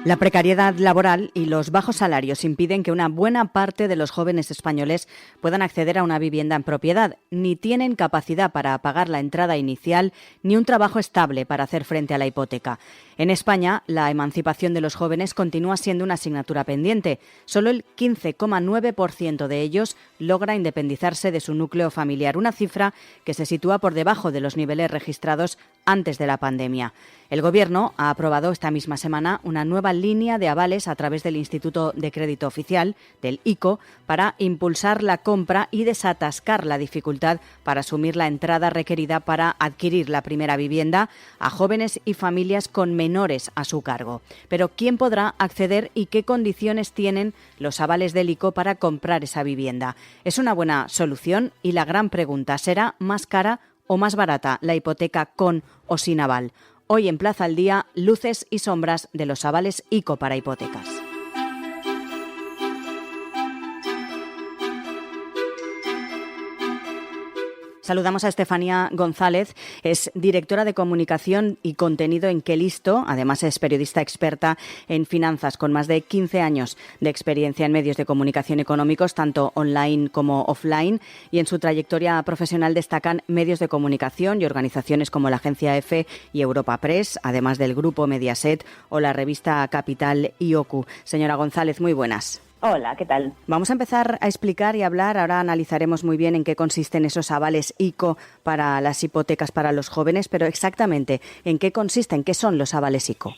La precariedad laboral y los bajos salarios impiden que una buena parte de los jóvenes españoles puedan acceder a una vivienda en propiedad, ni tienen capacidad para pagar la entrada inicial, ni un trabajo estable para hacer frente a la hipoteca. En España, la emancipación de los jóvenes continúa siendo una asignatura pendiente. Solo el 15,9% de ellos logra independizarse de su núcleo familiar, una cifra que se sitúa por debajo de los niveles registrados antes de la pandemia. El Gobierno ha aprobado esta misma semana una nueva línea de avales a través del Instituto de Crédito Oficial, del ICO, para impulsar la compra y desatascar la dificultad para asumir la entrada requerida para adquirir la primera vivienda a jóvenes y familias con menores a su cargo. Pero ¿quién podrá acceder y qué condiciones tienen los avales del ICO para comprar esa vivienda? ¿Es una buena solución? Y la gran pregunta, ¿será más cara o más barata la hipoteca con o sin aval? Hoy en Plaza al Día, luces y sombras de los avales ICO para hipotecas. Saludamos a Estefanía González, es directora de comunicación y contenido en Qué Listo, además es periodista experta en finanzas con más de 15 años de experiencia en medios de comunicación económicos, tanto online como offline, y en su trayectoria profesional destacan medios de comunicación y organizaciones como la agencia EFE y Europa Press, además del grupo Mediaset o la revista Capital y OCU. Señora González, muy buenas. Hola, ¿qué tal? Vamos a empezar a explicar y hablar, ahora analizaremos muy bien en qué consisten esos avales ICO para las hipotecas para los jóvenes, pero exactamente, ¿en qué consisten? ¿Qué son los avales ICO?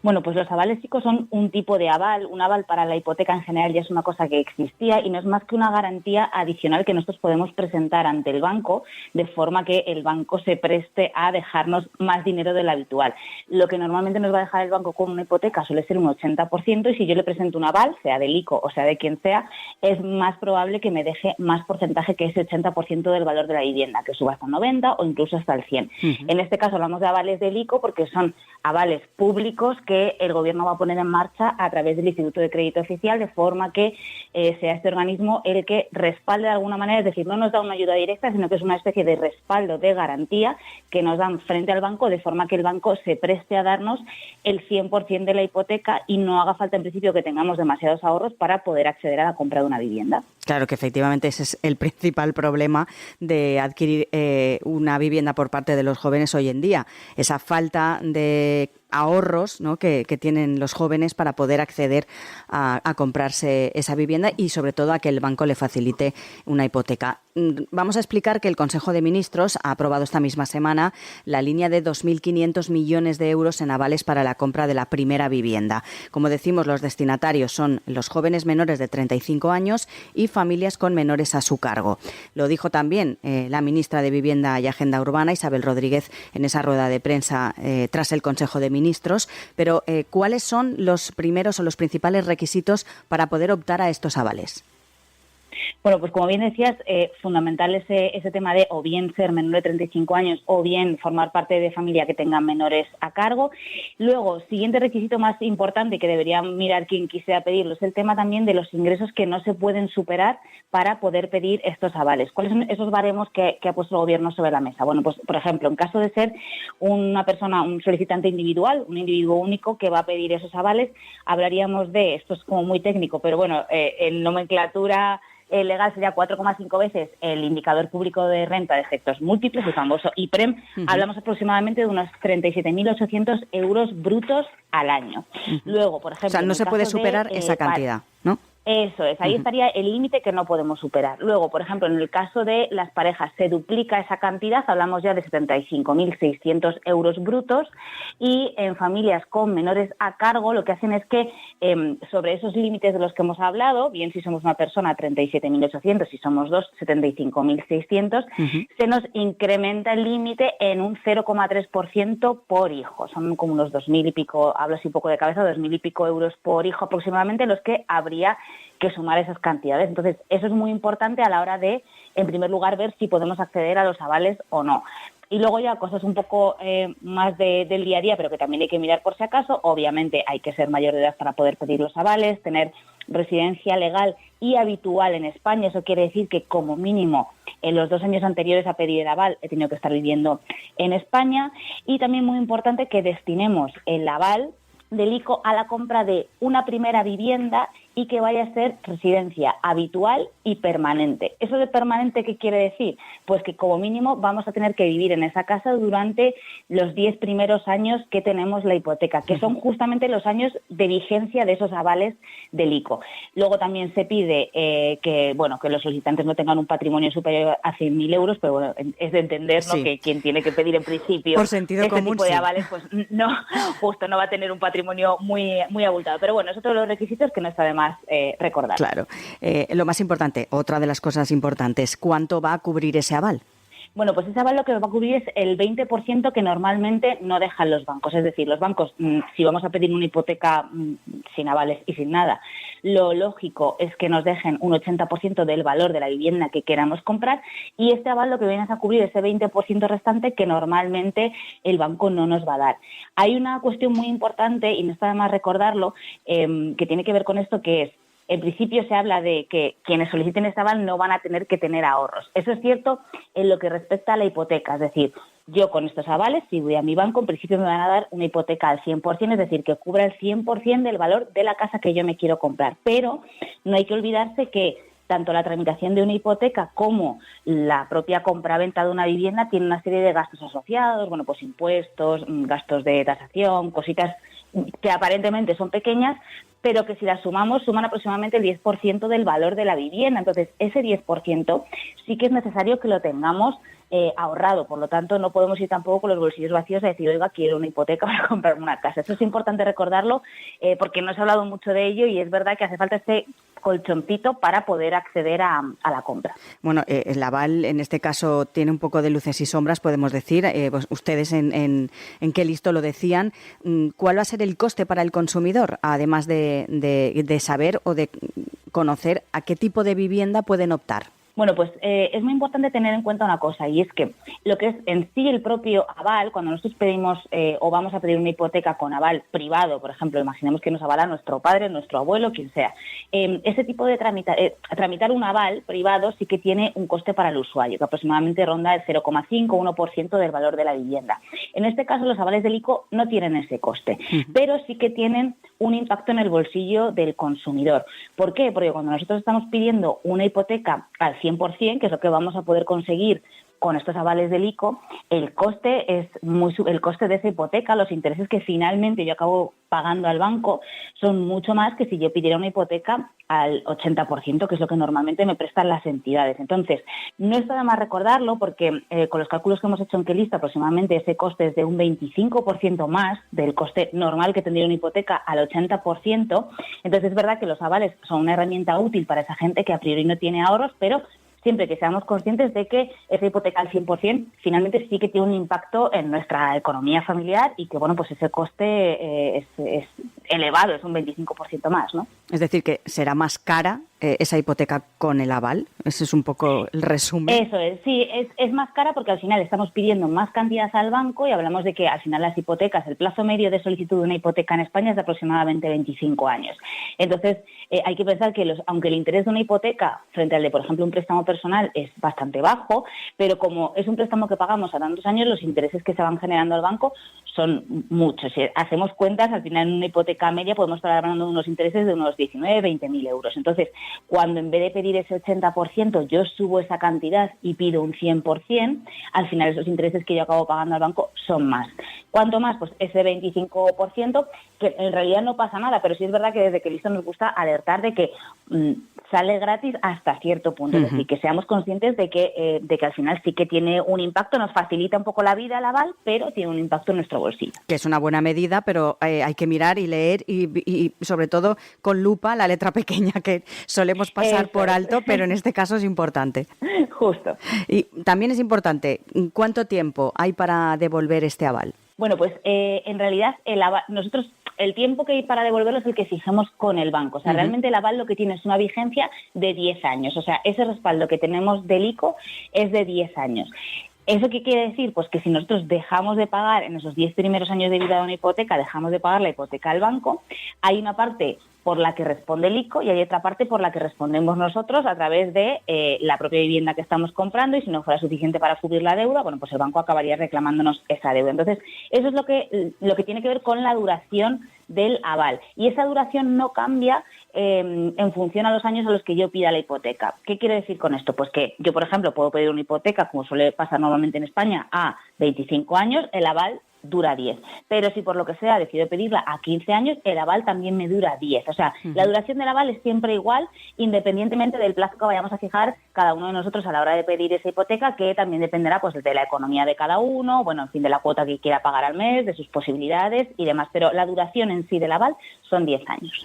Bueno, pues los avales ICO son un tipo de aval. Un aval para la hipoteca en general ya es una cosa que existía y no es más que una garantía adicional que nosotros podemos presentar ante el banco de forma que el banco se preste a dejarnos más dinero del habitual. Lo que normalmente nos va a dejar el banco con una hipoteca suele ser un 80% y si yo le presento un aval, sea del ICO o sea de quien sea, es más probable que me deje más porcentaje que ese 80% del valor de la vivienda, que suba hasta el 90 o incluso hasta el 100. En este caso hablamos de avales del ICO porque son avales públicos que el Gobierno va a poner en marcha a través del Instituto de Crédito Oficial, de forma que sea este organismo el que respalde de alguna manera, es decir, no nos da una ayuda directa, sino que es una especie de respaldo, de garantía que nos dan frente al banco, de forma que el banco se preste a darnos el 100% de la hipoteca y no haga falta en principio que tengamos demasiados ahorros para poder acceder a la compra de una vivienda. Claro que efectivamente ese es el principal problema de adquirir una vivienda por parte de los jóvenes hoy en día, esa falta de ahorros, ¿no?, que tienen los jóvenes para poder acceder a comprarse esa vivienda y sobre todo a que el banco le facilite una hipoteca. Vamos a explicar que el Consejo de Ministros ha aprobado esta misma semana la línea de 2.500 millones de euros en avales para la compra de la primera vivienda. Como decimos, los destinatarios son los jóvenes menores de 35 años y familias con menores a su cargo. Lo dijo también la ministra de Vivienda y Agenda Urbana, Isabel Rodríguez, en esa rueda de prensa tras el Consejo de Ministros. Pero, ¿cuáles son los primeros o los principales requisitos para poder optar a estos avales? Bueno, pues como bien decías, fundamental ese tema de o bien ser menor de 35 años o bien formar parte de familia que tengan menores a cargo. Luego, siguiente requisito más importante que debería mirar quien quisiera pedirlo es el tema también de los ingresos que no se pueden superar para poder pedir estos avales. ¿Cuáles son esos baremos que ha puesto el Gobierno sobre la mesa? Bueno, pues por ejemplo, en caso de ser una persona, un solicitante individual, un individuo único que va a pedir esos avales, hablaríamos de, esto es como muy técnico, pero bueno, en nomenclatura legal sería 4,5 veces el indicador público de renta de efectos múltiples, el famoso IPREM. Hablamos aproximadamente de unos 37.800 euros brutos al año. Luego, por ejemplo... O sea, no se puede superar esa cantidad, ¿no? Eso es, ahí estaría el límite que no podemos superar. Luego, por ejemplo, en el caso de las parejas, se duplica esa cantidad, hablamos ya de 75.600 euros brutos, y en familias con menores a cargo lo que hacen es que sobre esos límites de los que hemos hablado, bien si somos una persona 37.800, si somos dos 75.600, se nos incrementa el límite en un 0,3% por hijo. Son como unos 2.000 y pico, hablo así un poco de cabeza, 2.000 y pico euros por hijo aproximadamente los que habría que sumar esas cantidades. Entonces, eso es muy importante a la hora de, en primer lugar, ver si podemos acceder a los avales o no. Y luego ya cosas un poco más del día a día, pero que también hay que mirar por si acaso. Obviamente hay que ser mayor de edad para poder pedir los avales, tener residencia legal y habitual en España. Eso quiere decir que como mínimo en los 2 años anteriores a pedir el aval he tenido que estar viviendo en España. Y también muy importante que destinemos el aval del ICO a la compra de una primera vivienda y que vaya a ser residencia habitual y permanente. ¿Eso de permanente qué quiere decir? Pues que como mínimo vamos a tener que vivir en esa casa durante los 10 primeros años que tenemos la hipoteca, que son justamente los años de vigencia de esos avales del ICO. Luego también se pide que los solicitantes no tengan un patrimonio superior a 100.000 euros, pero bueno, es de entender, ¿no?, que quien tiene que pedir en principio por sentido este común, tipo de avales, pues no, justo no va a tener un patrimonio muy, muy abultado. Pero bueno, es otro de los requisitos que no está de más recordar. Claro. Lo más importante, otra de las cosas importantes, ¿cuánto va a cubrir ese aval? Bueno, pues ese aval lo que va a cubrir es el 20% que normalmente no dejan los bancos. Es decir, los bancos, si vamos a pedir una hipoteca sin avales y sin nada, lo lógico es que nos dejen un 80% del valor de la vivienda que queramos comprar, y este aval lo que viene es a cubrir ese 20% restante que normalmente el banco no nos va a dar. Hay una cuestión muy importante, y no está de más recordarlo, que tiene que ver con esto, que es: en principio se habla de que quienes soliciten este aval no van a tener que tener ahorros. Eso es cierto en lo que respecta a la hipoteca. Es decir, yo con estos avales, si voy a mi banco, en principio me van a dar una hipoteca al 100%, es decir, que cubra el 100% del valor de la casa que yo me quiero comprar. Pero no hay que olvidarse que tanto la tramitación de una hipoteca como la propia compraventa de una vivienda tiene una serie de gastos asociados, bueno, pues impuestos, gastos de tasación, cositas que aparentemente son pequeñas, pero que si las sumamos, suman aproximadamente el 10% del valor de la vivienda. Entonces, ese 10% sí que es necesario que lo tengamos ahorrado. Por lo tanto, no podemos ir tampoco con los bolsillos vacíos a decir, oiga, quiero una hipoteca para comprarme una casa. Eso es importante recordarlo, porque no se ha hablado mucho de ello, y es verdad que hace falta este colchoncito para poder acceder a la compra. Bueno, el aval en este caso tiene un poco de luces y sombras, podemos decir. Pues ustedes en qué listo lo decían. ¿Cuál va a ser el coste para el consumidor, además de saber o de conocer a qué tipo de vivienda pueden optar? Bueno, pues es muy importante tener en cuenta una cosa, y es que lo que es en sí el propio aval, cuando nosotros pedimos o vamos a pedir una hipoteca con aval privado, por ejemplo, imaginemos que nos avala nuestro padre, nuestro abuelo, quien sea, ese tipo de tramitar un aval privado sí que tiene un coste para el usuario, que aproximadamente ronda el 0,5-1% del valor de la vivienda. En este caso, los avales del ICO no tienen ese coste, pero sí que tienen un impacto en el bolsillo del consumidor. ¿Por qué? Porque cuando nosotros estamos pidiendo una hipoteca al 100%, que es lo que vamos a poder conseguir con estos avales del ICO, el coste de esa hipoteca, los intereses que finalmente yo acabo pagando al banco, son mucho más que si yo pidiera una hipoteca al 80%, que es lo que normalmente me prestan las entidades. Entonces, no está de más recordarlo, porque con los cálculos que hemos hecho en Quelista, aproximadamente ese coste es de un 25% más del coste normal que tendría una hipoteca al 80%. Entonces, es verdad que los avales son una herramienta útil para esa gente que a priori no tiene ahorros, pero siempre que seamos conscientes de que esa hipoteca al 100% finalmente sí que tiene un impacto en nuestra economía familiar, y que, bueno, pues ese coste es elevado, es un 25% más, ¿no? Es decir, que será más cara esa hipoteca con el aval. Ese es un poco el resumen. Eso es, sí, es más cara porque al final estamos pidiendo más cantidad al banco, y hablamos de que al final las hipotecas, el plazo medio de solicitud de una hipoteca en España es de aproximadamente 25 años. Entonces, hay que pensar que aunque el interés de una hipoteca frente al de, por ejemplo, un préstamo personal es bastante bajo, pero como es un préstamo que pagamos a tantos años, los intereses que se van generando al banco son muchos. Si hacemos cuentas, al final en una hipoteca media podemos estar hablando de unos intereses de unos 19-20.000 euros. Entonces, cuando en vez de pedir ese 80%, yo subo esa cantidad y pido un 100%, al final esos intereses que yo acabo pagando al banco son más. ¿Cuánto más? Pues ese 25%, que en realidad no pasa nada, pero sí es verdad que desde Quelista nos gusta alertar de que sale gratis hasta cierto punto. Es decir, que seamos conscientes de que al final sí que tiene un impacto, nos facilita un poco la vida el aval, pero tiene un impacto en nuestro bolsillo. Que es una buena medida, pero hay que mirar y leer y sobre todo con lupa la letra pequeña, que solemos pasar por alto, pero en este caso es importante. Justo. Y también es importante, ¿cuánto tiempo hay para devolver este aval? Bueno, pues en realidad nosotros el tiempo que hay para devolverlo es el que fijamos con el banco. O sea, realmente el aval lo que tiene es una vigencia de 10 años. O sea, ese respaldo que tenemos del ICO es de 10 años. ¿Eso qué quiere decir? Pues que si nosotros dejamos de pagar en esos 10 primeros años de vida de una hipoteca, dejamos de pagar la hipoteca al banco, hay una parte por la que responde el ICO y hay otra parte por la que respondemos nosotros a través de la propia vivienda que estamos comprando, y si no fuera suficiente para cubrir la deuda, bueno, pues el banco acabaría reclamándonos esa deuda. Entonces, eso es lo que tiene que ver con la duración del aval. Y esa duración no cambia en función a los años a los que yo pida la hipoteca. ¿Qué quiere decir con esto? Pues que yo, por ejemplo, puedo pedir una hipoteca, como suele pasar normalmente en España, a 25 años, el aval dura 10. Pero si por lo que sea decido pedirla a 15 años, el aval también me dura 10. O sea, la duración del aval es siempre igual, independientemente del plazo que vayamos a fijar cada uno de nosotros a la hora de pedir esa hipoteca, que también dependerá pues de la economía de cada uno, bueno, en fin, de la cuota que quiera pagar al mes, de sus posibilidades y demás. Pero la duración en sí del aval son 10 años.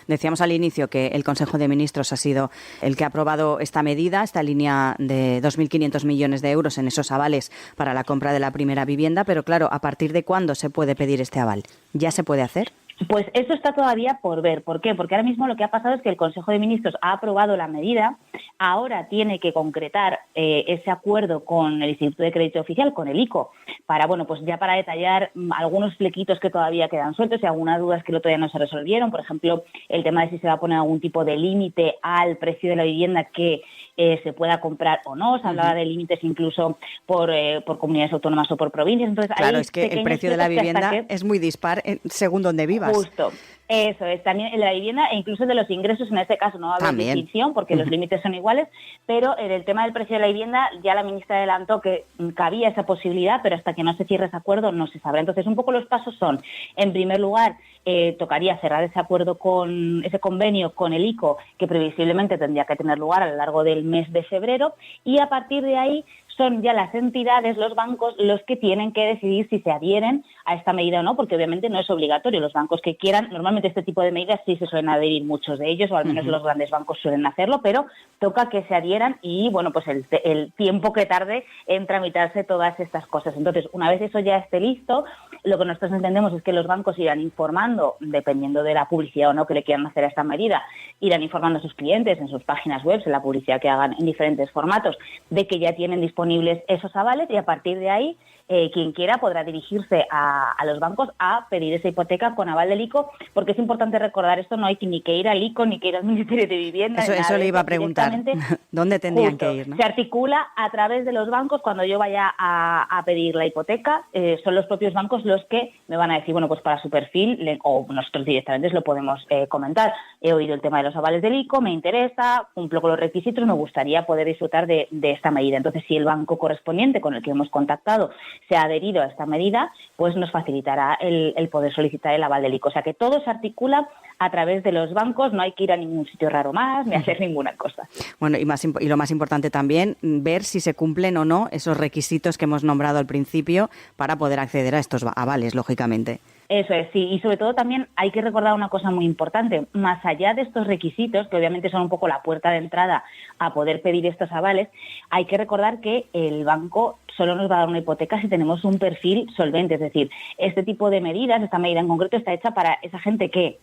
Decíamos al inicio que el Consejo de Ministros ha sido el que ha aprobado esta medida, esta línea de 2.500 millones de euros en esos avales para la compra de la primera vivienda, pero claro, ¿a partir de cuándo se puede pedir este aval? ¿Ya se puede hacer? Pues eso está todavía por ver. ¿Por qué? Porque ahora mismo lo que ha pasado es que el Consejo de Ministros ha aprobado la medida, ahora tiene que concretar ese acuerdo con el Instituto de Crédito Oficial, con el ICO, para, bueno, pues ya para detallar algunos flequitos que todavía quedan sueltos y algunas dudas que todavía no se resolvieron. Por ejemplo, el tema de si se va a poner algún tipo de límite al precio de la vivienda que se pueda comprar o no. Se hablaba de límites incluso por comunidades autónomas o por provincias. Entonces, claro, es que el precio de la vivienda es muy dispar según donde vivas. Justo. Eso es, también en la vivienda e incluso de los ingresos en este caso no va a haber distinción porque los límites son iguales, pero en el tema del precio de la vivienda ya la ministra adelantó que cabía esa posibilidad, pero hasta que no se cierre ese acuerdo no se sabrá. Entonces, un poco los pasos son, en primer lugar, tocaría cerrar ese acuerdo ese convenio con el ICO, que previsiblemente tendría que tener lugar a lo largo del mes de febrero, y a partir de ahí son ya las entidades, los bancos, los que tienen que decidir si se adhieren a esta medida o no, porque obviamente no es obligatorio. Los bancos que quieran, normalmente este tipo de medidas sí se suelen adherir muchos de ellos, o al menos los grandes bancos suelen hacerlo, pero toca que se adhieran y, bueno, pues el tiempo que tarde en tramitarse todas estas cosas. Entonces, una vez eso ya esté listo, lo que nosotros entendemos es que los bancos irán informando, dependiendo de la publicidad o no que le quieran hacer a esta medida, irán informando a sus clientes en sus páginas web, en la publicidad que hagan en diferentes formatos, de que ya tienen disponibles esos avales, y a partir de ahí quien quiera podrá dirigirse a los bancos a pedir esa hipoteca con aval del ICO, porque es importante recordar esto, no hay ni que ir al ICO ni que ir al Ministerio de Vivienda. Eso le iba a preguntar, ¿dónde tendrían que ir? ¿No? Se articula a través de los bancos. Cuando yo vaya a pedir la hipoteca, son los propios bancos los que me van a decir, bueno, pues para su perfil, o nosotros directamente lo podemos comentar. He oído el tema de los avales del ICO, me interesa, cumplo con los requisitos, me gustaría poder disfrutar de esta medida. Entonces, si el banco correspondiente con el que hemos contactado se ha adherido a esta medida, pues nos facilitará el poder solicitar el aval del ICO. O sea que todo se articula a través de los bancos, no hay que ir a ningún sitio raro más ni hacer ninguna cosa. Bueno, y lo más importante también, ver si se cumplen o no esos requisitos que hemos nombrado al principio para poder acceder a estos avales, lógicamente. Eso es, sí, y sobre todo también hay que recordar una cosa muy importante. Más allá de estos requisitos, que obviamente son un poco la puerta de entrada a poder pedir estos avales, hay que recordar que el banco solo nos va a dar una hipoteca si tenemos un perfil solvente. Es decir, este tipo de medidas, esta medida en concreto, está hecha para esa gente que,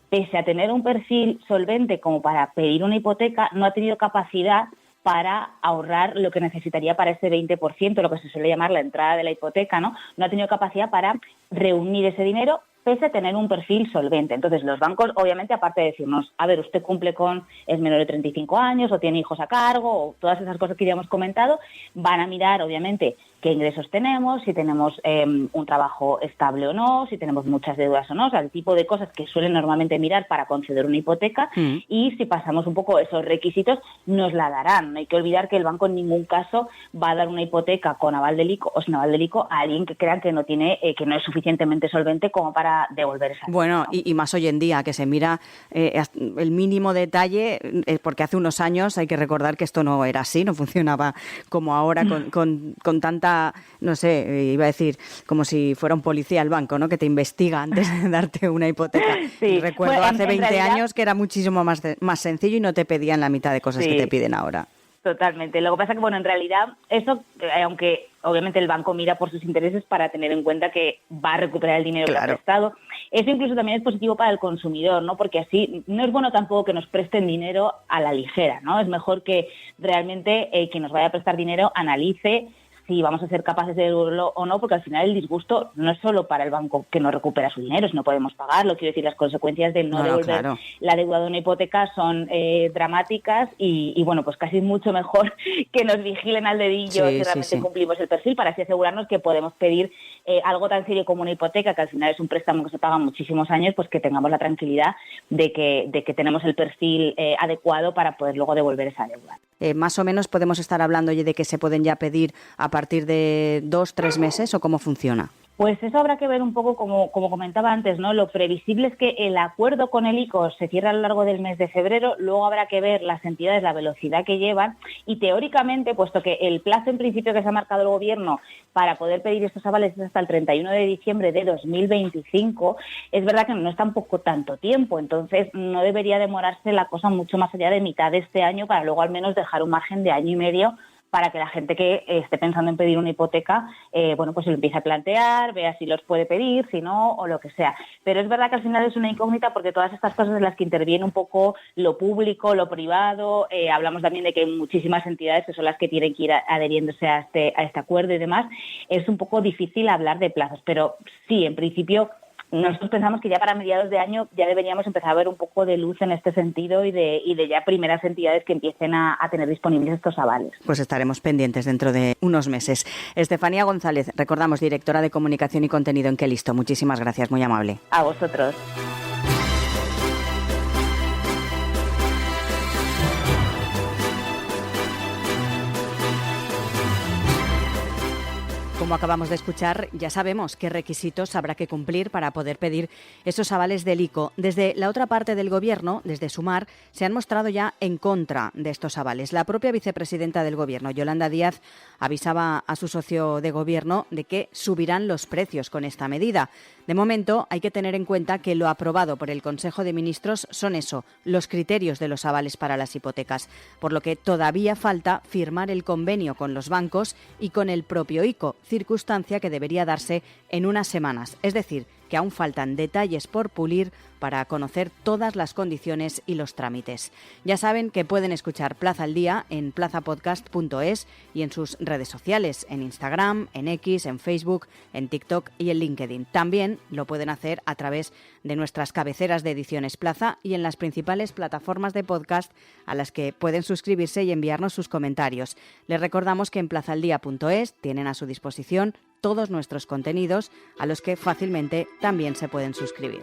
pese a tener un perfil solvente como para pedir una hipoteca, no ha tenido capacidad para ahorrar lo que necesitaría para ese 20%, lo que se suele llamar la entrada de la hipoteca, ¿no? No ha tenido capacidad para reunir ese dinero pese a tener un perfil solvente. Entonces, los bancos, obviamente, aparte de decirnos, a ver, usted cumple es menor de 35 años o tiene hijos a cargo o todas esas cosas que ya hemos comentado, van a mirar, obviamente, qué ingresos tenemos, si tenemos un trabajo estable o no, si tenemos muchas deudas o no, o sea, el tipo de cosas que suelen normalmente mirar para conceder una hipoteca, y si pasamos un poco esos requisitos, nos la darán. No hay que olvidar que el banco en ningún caso va a dar una hipoteca con aval del ICO o sin aval del ICO a alguien que crean que no es suficientemente solvente como para devolver esa deuda, Bueno, ¿no? y más hoy en día, que se mira el mínimo detalle, porque hace unos años hay que recordar que esto no era así, no funcionaba como ahora con tanta, no sé, iba a decir, como si fuera un policía al banco, ¿no? Que te investiga antes de darte una hipoteca. Sí. Recuerdo Bueno, hace 20 años que era muchísimo más sencillo y no te pedían la mitad de cosas que te piden ahora. Totalmente. Lo que pasa es que, bueno, en realidad, eso, aunque obviamente el banco mira por sus intereses para tener en cuenta que va a recuperar el dinero que ha prestado, eso incluso también es positivo para el consumidor, ¿no? Porque así no es bueno tampoco que nos presten dinero a la ligera, ¿no? Es mejor que realmente quien nos vaya a prestar dinero analice si vamos a ser capaces de devolverlo o no, porque al final el disgusto no es solo para el banco que no recupera su dinero, si no podemos pagarlo. Quiero decir, las consecuencias de no devolver claro. la deuda de una hipoteca son dramáticas y bueno, pues casi mucho mejor que nos vigilen al dedillo si realmente cumplimos el perfil, para así asegurarnos que podemos pedir algo tan serio como una hipoteca, que al final es un préstamo que se paga muchísimos años, pues que tengamos la tranquilidad de que tenemos el perfil adecuado para poder luego devolver esa deuda. Más o menos podemos estar hablando de que se pueden ya pedir a partir de 2-3 meses, ¿o cómo funciona? Pues eso habrá que ver un poco, como comentaba antes, ¿no? Lo previsible es que el acuerdo con el ICO se cierre a lo largo del mes de febrero, luego habrá que ver las entidades, la velocidad que llevan y teóricamente, puesto que el plazo en principio que se ha marcado el Gobierno para poder pedir estos avales es hasta el 31 de diciembre de 2025, es verdad que no es tampoco tanto tiempo, entonces no debería demorarse la cosa mucho más allá de mitad de este año para luego al menos dejar un margen de año y medio para que la gente que esté pensando en pedir una hipoteca, pues se lo empiece a plantear, vea si los puede pedir, si no, o lo que sea. Pero es verdad que al final es una incógnita porque todas estas cosas en las que interviene un poco lo público, lo privado, hablamos también de que hay muchísimas entidades que son las que tienen que ir adheriéndose a este acuerdo y demás, es un poco difícil hablar de plazos, pero sí, en principio nosotros pensamos que ya para mediados de año ya deberíamos empezar a ver un poco de luz en este sentido y de ya primeras entidades que empiecen a tener disponibles estos avales. Pues estaremos pendientes dentro de unos meses. Estefanía González, recordamos, directora de Comunicación y Contenido en Qué Listo. Muchísimas gracias, muy amable. A vosotros. Como acabamos de escuchar, ya sabemos qué requisitos habrá que cumplir para poder pedir esos avales del ICO. Desde la otra parte del Gobierno, desde Sumar, se han mostrado ya en contra de estos avales. La propia vicepresidenta del Gobierno, Yolanda Díaz, avisaba a su socio de Gobierno de que subirán los precios con esta medida. De momento, hay que tener en cuenta que lo aprobado por el Consejo de Ministros son los criterios de los avales para las hipotecas, por lo que todavía falta firmar el convenio con los bancos y con el propio ICO, circunstancia que debería darse en unas semanas. Es decir, que aún faltan detalles por pulir para conocer todas las condiciones y los trámites. Ya saben que pueden escuchar Plaza al Día en plazapodcast.es y en sus redes sociales, en Instagram, en X, en Facebook, en TikTok y en LinkedIn. También lo pueden hacer a través de nuestras cabeceras de Ediciones Plaza y en las principales plataformas de podcast a las que pueden suscribirse y enviarnos sus comentarios. Les recordamos que en plazaldía.es tienen a su disposición todos nuestros contenidos a los que fácilmente también se pueden suscribir.